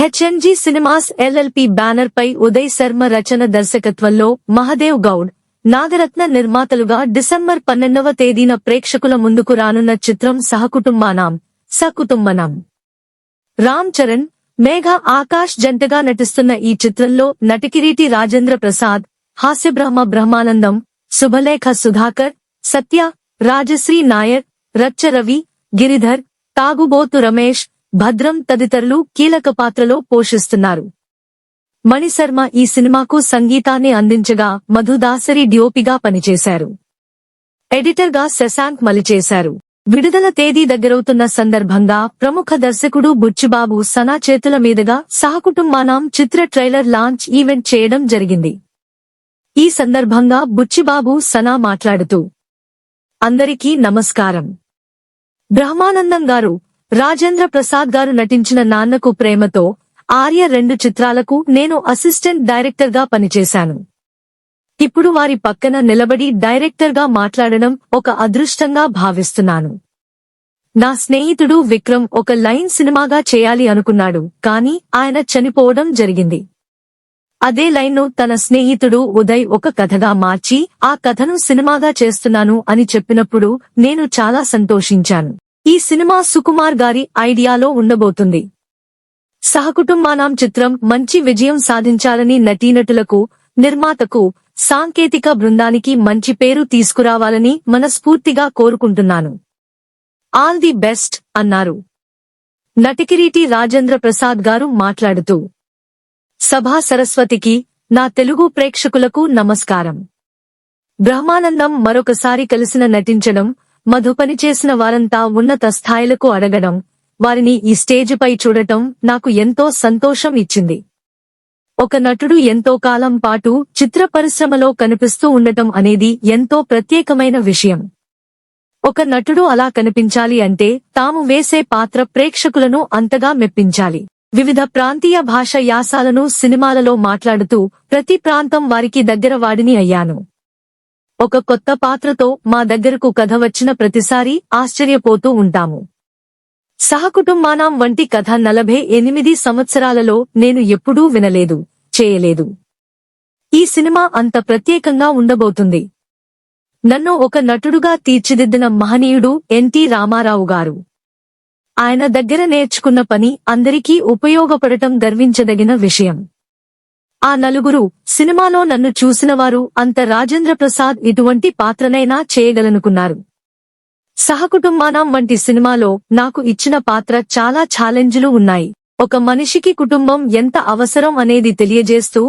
హెచ్ఎన్జీ cinemas LLP banner పై ఉదయ్ శర్మ రచన దర్శకత్వంలో Mahadev Goud, Nagaratna నిర్మాతలుగా December 12వ తేదీన ప్రేక్షకుల ముందుకు రానున్న చిత్రం సకుటుంబనం. రామ్ చరణ్, మేఘ ఆకాష్ జంటగా నటిస్తున్న ఈ చిత్రంలో నటికిరీటి రాజేంద్ర ప్రసాద్, బ్రహ్మానందం, శుభలేఖ సుధాకర్, సత్య, రాజశ్రీ నాయర్, రచ్చ రవి, గిరిధర్, తాగుబోతు రమేష్, భద్రం తదితరులు కీలక పాత్రలో పోషిస్తున్నారు. మణిశర్మ ఈ సినిమాకు సంగీతాన్ని అందించగా మధుదాసరి డిఓపిగా పనిచేశారు. ఎడిటర్గా శశాంక్ మలిచేశారు. విడుదల తేదీ దగ్గరవుతున్న సందర్భంగా ప్రముఖ దర్శకుడు బుచ్చిబాబు సనా చేతుల మీదుగా సహకుటుంబానం చిత్ర ట్రైలర్ లాంచ్ ఈవెంట్ చేయడం జరిగింది. ఈ సందర్భంగా బుచ్చిబాబు సనా మాట్లాడుతూ, అందరికీ నమస్కారం. బ్రహ్మానందం గారు, రాజేంద్ర ప్రసాద్ గారు నటించిన నాన్నకు ప్రేమతో, ఆర్య 2 చిత్రాలకు నేను అసిస్టెంట్ డైరెక్టర్ గా పనిచేశాను. ఇప్పుడు వారి పక్కన నిలబడి డైరెక్టర్ గా మాట్లాడడం ఒక అదృష్టంగా భావిస్తున్నాను. నా స్నేహితుడు విక్రమ్ ఒక లైన్ సినిమాగా చేయాలి అనుకున్నాడు, కానీ ఆయన చనిపోవడం జరిగింది. అదే లైన్ను తన స్నేహితుడు ఉదయ్ ఒక కథగా మార్చి ఆ కథను సినిమాగా చేస్తున్నాను అని చెప్పినప్పుడు నేను చాలా సంతోషించాను. ఈ సినిమా సుకుమార్ గారి ఐడియాలో ఉండబోతుంది. సహకుటుంబానం చిత్రం మంచి విజయం సాధించాలని నటీనటులకు, నిర్మాతకు, సాంకేతిక బృందానికి మంచి పేరు తీసుకురావాలని మనస్ఫూర్తిగా కోరుకుంటున్నాను. ఆల్ ది బెస్ట్ అన్నారు. నటికిరీటి రాజేంద్ర ప్రసాద్ గారు మాట్లాడుతూ, సభా సరస్వతికి, నా తెలుగు ప్రేక్షకులకు నమస్కారం. బ్రహ్మానందం మరొకసారి కలిసిన నటించడం, మధు పనిచేసిన వారంతా ఉన్నత స్థాయిలకు అడగడం, వారిని ఈ స్టేజిపై చూడటం నాకు ఎంతో సంతోషం ఇచ్చింది. ఒక నటుడు ఎంతో కాలం పాటు చిత్ర పరిశ్రమలో కనిపిస్తూ ఉండటం అనేది ఎంతో ప్రత్యేకమైన విషయం. ఒక నటుడు అలా కనిపించాలి అంటే తాము వేసే పాత్ర ప్రేక్షకులను అంతగా మెప్పించాలి. వివిధ ప్రాంతీయ భాష యాసాలను సినిమాలలో మాట్లాడుతూ ప్రతి ప్రాంతం వారికి దగ్గర వాడిని అయ్యాను. ఒక కొత్త పాత్రతో మా దగ్గరకు కథ వచ్చిన ప్రతిసారి ఆశ్చర్యపోతూ ఉంటాము. సహకుటుంబానం వంటి కథ 48 సంవత్సరాలలో నేను ఎప్పుడూ వినలేదు, చేయలేదు. ఈ సినిమా అంత ప్రత్యేకంగా ఉండబోతుంది. నన్ను ఒక నటుడుగా తీర్చిదిద్దిన మహనీయుడు ఎన్టీ రామారావు గారు. ఆయన దగ్గర నేర్చుకున్న పని అందరికీ ఉపయోగపడటం గర్వించదగిన విషయం. ఆ నలుగురు సినిమాలో నన్ను చూసినవారు అంత రాజేంద్ర ప్రసాద్ ఇటువంటి పాత్రనైనా చేయగలనుకున్నారు. సహకుటుంబానం వంటి సినిమాలో నాకు ఇచ్చిన పాత్ర చాలా ఛాలెంజ్లు ఉన్నాయి. ఒక మనిషికి కుటుంబం ఎంత అవసరం అనేది తెలియజేస్తూ,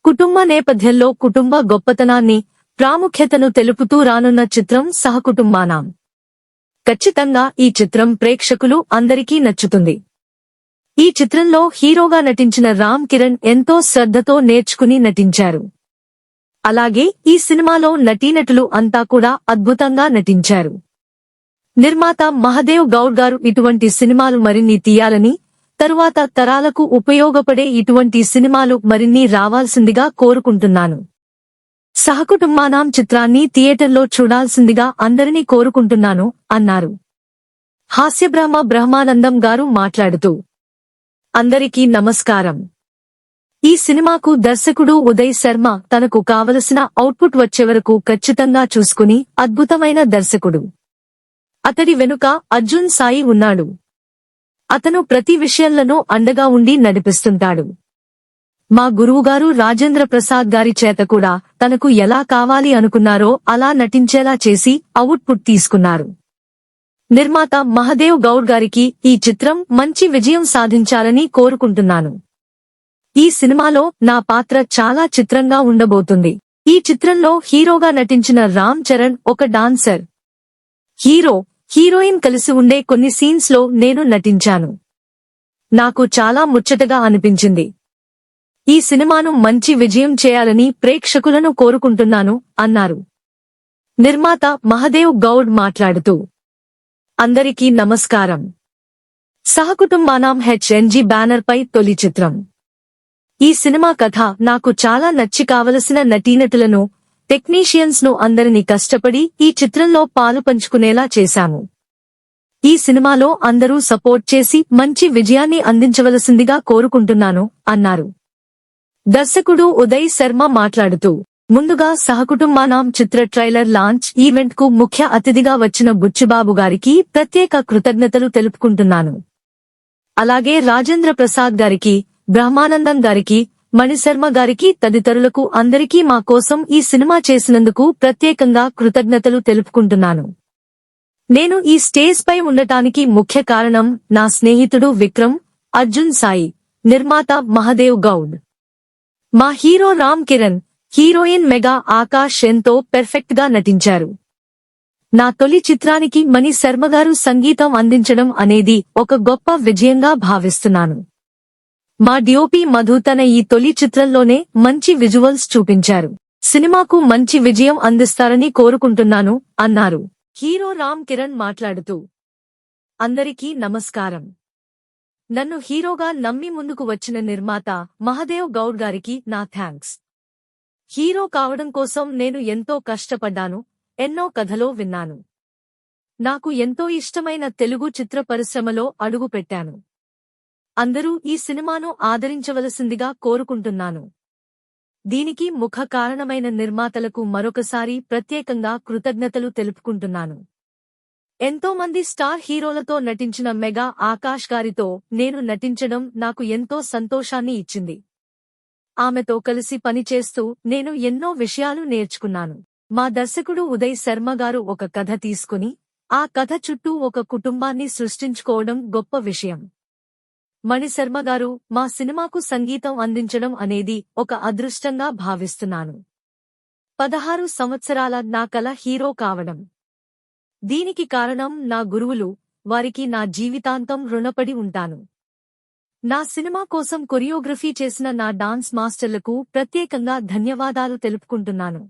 కుటుంబ నేపథ్యంలో కుటుంబ గొప్పతనాన్ని, ప్రాముఖ్యతను తెలుపుతూ రానున్న చిత్రం సహకుటుంబానం. ఖచ్చితంగా ఈ చిత్రం ప్రేక్షకులు అందరికీ నచ్చుతుంది. ఈ చిత్రంలో హీరోగా నటించిన రామ్ కిరణ్ ఎంతో శ్రద్ధతో నేర్చుకుని నటించారు. అలాగే ఈ సినిమాలో నటీనటులు అంతా కూడా అద్భుతంగా నటించారు. నిర్మాత మహదేవ్ గౌడ్ గారు ఇటువంటి సినిమాలు మరిన్ని తీయాలని, తరువాత తరాలకు ఉపయోగపడే ఇటువంటి సినిమాలు మరిన్ని రావాల్సిందిగా కోరుకుంటున్నాను. సహకుటుంబానం చిత్రాన్ని థియేటర్లో చూడాల్సిందిగా అందరినీ కోరుకుంటున్నాను అన్నారు. బ్రహ్మానందం గారు మాట్లాడుతూ, అందరికీ నమస్కారం. ఈ సినిమాకు దర్శకుడు ఉదయ్ శర్మ తనకు కావలసిన అవుట్పుట్ వచ్చేవరకు ఖచ్చితంగా చూసుకుని అద్భుతమైన దర్శకుడు. అతడి వెనుక అర్జున్ సాయి ఉన్నాడు. అతను ప్రతి విషయంలోనూ అండగా ఉండి నడిపిస్తుంటాడు. మా గురువుగారు రాజేంద్ర ప్రసాద్ గారి చేత కూడా తనకు ఎలా కావాలి అనుకున్నారో అలా నటించేలా చేసి అవుట్పుట్ తీసుకున్నారు. నిర్మాత మహదేవ్ గౌడ్ గారికి ఈ చిత్రం మంచి విజయం సాధించాలని కోరుకుంటున్నాను. ఈ సినిమాలో నా పాత్ర చాలా చిత్రంగా ఉండబోతుంది. ఈ చిత్రంలో హీరోగా నటించిన రామ్ చరణ్ ఒక డాన్సర్. హీరోయిన్ కలిసి ఉండే కొన్ని సీన్స్ లో నేను నటించాను. నాకు చాలా ముచ్చటగా అనిపించింది. ఈ సినిమాను మంచి విజయం చేయాలని ప్రేక్షకులను కోరుకుంటున్నాను అన్నారు. నిర్మాత మహదేవ్ గౌడ్ మాట్లాడుతూ, అందరికీ నమస్కారం. సహకుటుంబానం హెచ్ఎన్జీ బ్యానర్ పై తొలి చిత్రం. ఈ సినిమా కథ నాకు చాలా నచ్చి కావలసిన నటీనటులను, టెక్నీషియన్స్ ను అందరినీ కష్టపడి ఈ చిత్రంలో పాలు పంచుకునేలా చేశాము. ఈ సినిమాలో అందరూ సపోర్ట్ చేసి మంచి విజయాన్ని అందించవలసిందిగా కోరుకుంటున్నాను అన్నారు. దర్శకుడు ఉదయ్ శర్మ మాట్లాడుతూ, ముందుగా సహకుటుంబానాం చిత్ర ట్రైలర్ లాంచ్ ఈవెంట్ కు ముఖ్య అతిథిగా వచ్చిన బుచ్చిబాబు గారికి ప్రత్యేక కృతజ్ఞతలు తెలుపుకుంటున్నాను. అలాగే రాజేంద్ర ప్రసాద్ గారికి, బ్రహ్మానందం గారికి, మణిశర్మ గారికి తదితరులకు అందరికీ మా కోసం ఈ సినిమా చేసినందుకు ప్రత్యేకంగా కృతజ్ఞతలు తెలుపుకుంటున్నాను. నేను ఈ స్టేజ్ పై ఉండటానికి ముఖ్య కారణం నా స్నేహితుడు విక్రమ్, అర్జున్ సాయి, నిర్మాత మహదేవ్ గౌడ్, మా hero Ram Kiran, heroine mega Akash ఎంతో పెర్ఫెక్ట్ గా నటించారు. నా తొలి చిత్రానికి మణి శర్మగారు సంగీతం అందించడం అనేది ఒక గొప్ప విజయంగా భావిస్తున్నాను. మా డిఓపి మధు తన ఈ తొలి చిత్రంలోనే మంచి విజువల్స్ చూపించారు. సినిమాకు మంచి విజయం అందిస్తారని కోరుకుంటున్నాను అన్నారు. హీరో రామ్ కిరణ్ మాట్లాడుతూ, అందరికీ నమస్కారం. నన్ను హీరోగా నమ్మి ముందుకు వచ్చిన నిర్మాత మహదేవ్ గౌడ్ గారికి నా థ్యాంక్స్. హీరో కావడం కోసం నేను ఎంతో కష్టపడ్డాను, ఎన్నో కథలో విన్నాను. నాకు ఎంతో ఇష్టమైన తెలుగు చిత్ర పరిశ్రమలో అడుగుపెట్టాను. అందరూ ఈ సినిమాను ఆదరించవలసిందిగా కోరుకుంటున్నాను. దీనికి ముఖ కారణమైన నిర్మాతలకు మరొకసారి ప్రత్యేకంగా కృతజ్ఞతలు తెలుపుకుంటున్నాను. ఎంతోమంది స్టార్ హీరోలతో నటించిన మెగా ఆకాష్ గారితో నేను నటించడం నాకు ఎంతో సంతోషాన్ని ఇచ్చింది. ఆమెతో కలిసి పనిచేస్తూ నేను ఎన్నో విషయాలు నేర్చుకున్నాను. మా దర్శకుడు ఉదయ్ శర్మ గారు ఒక కథ తీసుకుని ఆ కథ చుట్టూ ఒక కుటుంబాన్ని సృష్టించుకోవడం గొప్ప విషయం. మణిశర్మ గారు మా సినిమాకు సంగీతం అందించడం అనేది ఒక అదృష్టంగా భావిస్తున్నాను. 16 సంవత్సరాల నా కల హీరో కావడం. దీనికి కారణం నా గురువులు, వారికి నా జీవితాంతం రుణపడి ఉంటాను. నా సినిమా కోసం కొరియోగ్రఫీ చేసిన నా డాన్స్ మాస్టర్లకు ప్రత్యేకంగా ధన్యవాదాలు తెలుపుకుంటున్నాను.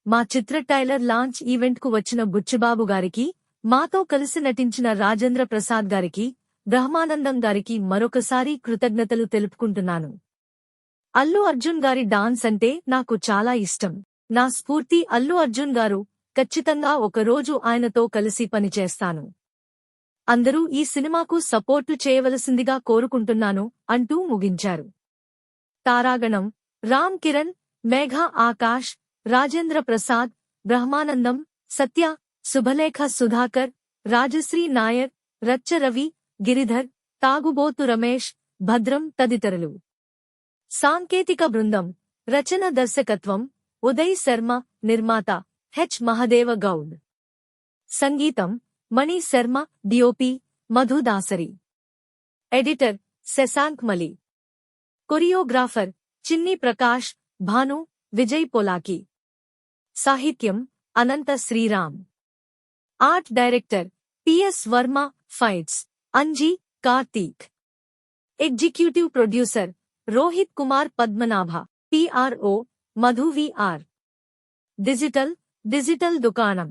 మా చిత్ర ట్రైలర్ లాంచ్ ఈవెంట్ కు వచ్చిన బుచ్చిబాబు గారికి, మాతో కలిసి నటించిన రాజేంద్ర ప్రసాద్ గారికి, బ్రహ్మానందం గారికి మరొకసారి కృతజ్ఞతలు తెలుపుకుంటున్నాను. అల్లు అర్జున్ గారి డాన్స్ అంటే నాకు చాలా ఇష్టం. నా స్ఫూర్తి అల్లు అర్జున్ గారు. ఖచ్చితంగా ఒకరోజు ఆయనతో కలిసి పనిచేస్తాను. అందరూ ఈ సినిమాకు సపోర్టు చేయవలసిందిగా కోరుకుంటున్నాను అంటూ ముగించారు. తారాగణం రామ్ కిరణ్, మేఘా ఆకాష్, రాజేంద్ర ప్రసాద్, బ్రహ్మానందం, సత్య, శుభలేఖ సుధాకర్, రాజశ్రీ నాయర్, రచ్చ రవి, గిరిధర్, తాగుబోతు రమేష్, భద్రం తదితరులు. సాంకేతిక బృందం, రచన దర్శకత్వం ఉదయ్ శర్మ, నిర్మాత హెచ్ మహదేవ గౌడ్. సంగీతం Mani Sharma, DOP Madhu Dasari. Editor Shashank Mali. Choreographer Chinni Prakash, Bhanu, Vijay Polaki. సాహిత్యం Anantha Sriram. Art director PS Varma. Fights Anji, Karthik. Executive producer Rohit Kumar Padmanabha. PRO Madhu VR. Digital దుకాణం.